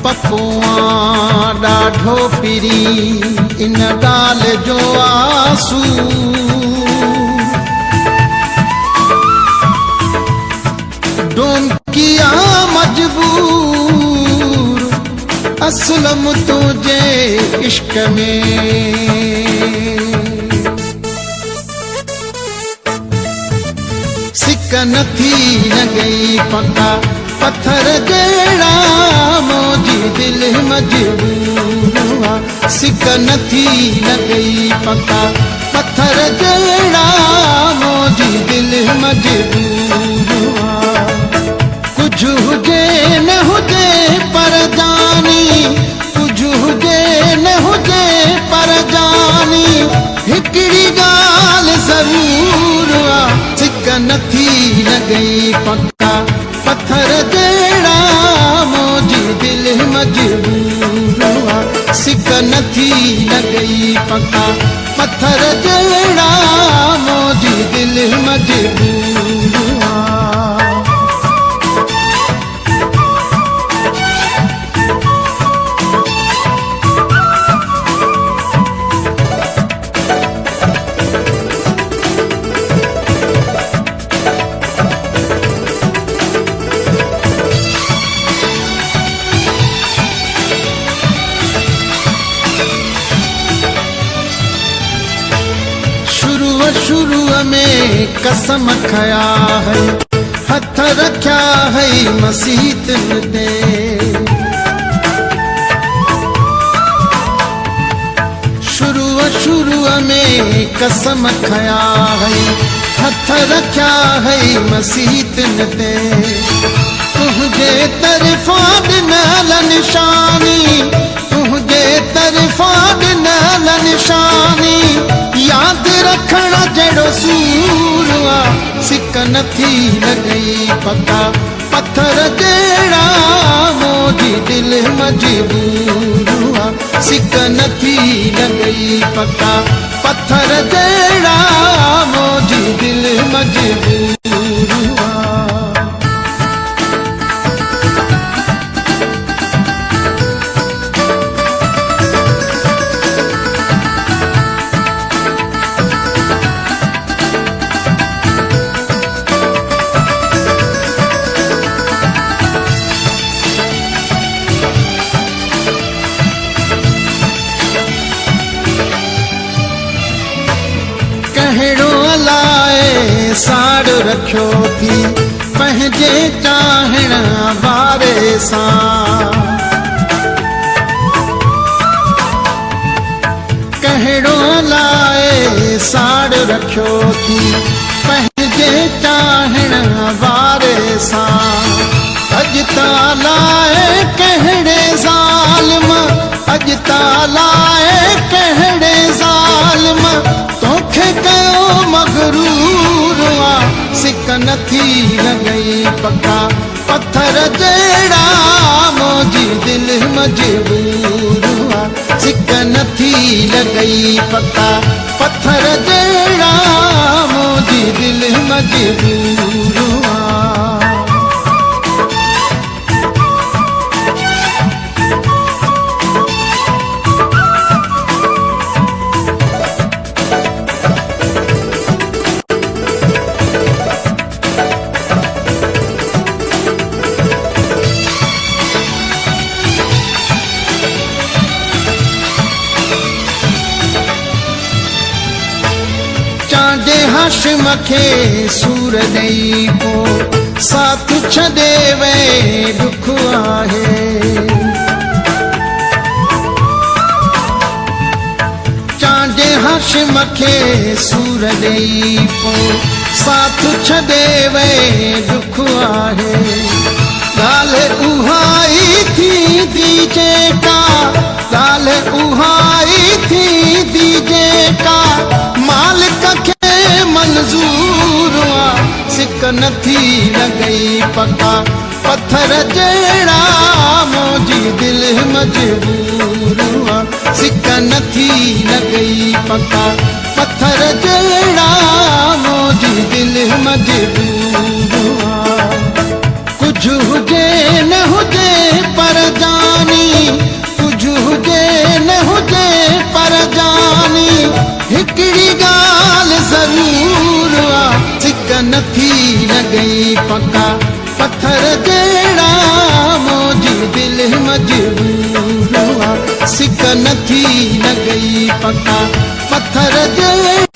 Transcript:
पकोआ ॾाढो पिरी इन ॻाल्हि जो आंसू डोन किया मजबूर असलम तुझे इश्क में सिक नथी न गई पका पत्थर जड़ा मोजी दिल मजबूर हुआ सिक नथी न गई पका पत्थर जड़ा मोजी दिल मजबूर हुआ कुछ हुजे न हुजे पर जानी कुछ हुजे न हुजे पर जानी हिकड़ी गाल जरूर हुआ सिक नथी न गई पक्का पत्थर जड़ा मोजी दिल मजबूर हुआ सिक नथी न गई पक्का पत्थर जड़ा मोजी दिल मजबूर हुआ शुरू में कसम खया है हथ रखा है मसीत दे शुरू में कसम खया है हथ रखा है मसीत दे तुझे तरफा ॾिनल निशानी तुझे तरफा ॾिनल निशानी याद रखना जड़ो सूर हुआ सिक नथी न गई पक्का पत्थर जड़ा मोजी दिल मजबूर हुआ सिक नथी न गई पक्का पत्थर जड़ा मोजी दिल मजबूर हुआ साड़ रखियो थी पंहिंजे चाहण वारे सां कहिड़ो लाइ साड़ रखियो थी पंहिंजे चाहण वारे सां अॼु तालाए कहिड़े ज़ालिम अॼु तालाए कहिड़े ज़ालिम तोखे कयो मगरूर हुआ सिक नथी न गई पक्का पत्थर जड़ा मोजी दिल मजबूर हुआ सिक नथी न गई पक्का पत्थर जड़ा मोजी दिल मजबूर हुआ हाशिम खे सूर ॾेई को साथ छॾे वे दुख आहे चांडे हाशिम खे सूर ॾेई को साथ छॾे वे दुख आहे ॻाल्हि उहाई थी जेका ॻाल्हि उहाई थी जेका मालिक खे मंजूर हुआ सिक नथी न गई पक्का पत्थर जड़ा मोजी दिल मजबूर हुआ सिक नथी न गई पक्का पत्थर जड़ा मोजी दिल मजबूर हुआ कुछ हुजे न हुजे पर जानी नथी लॻई पका पत्थर जहिड़ा मुंहिंजी दिलि मजबूर हुआ सिक नथी लॻई पका पत्थर जहिड़ा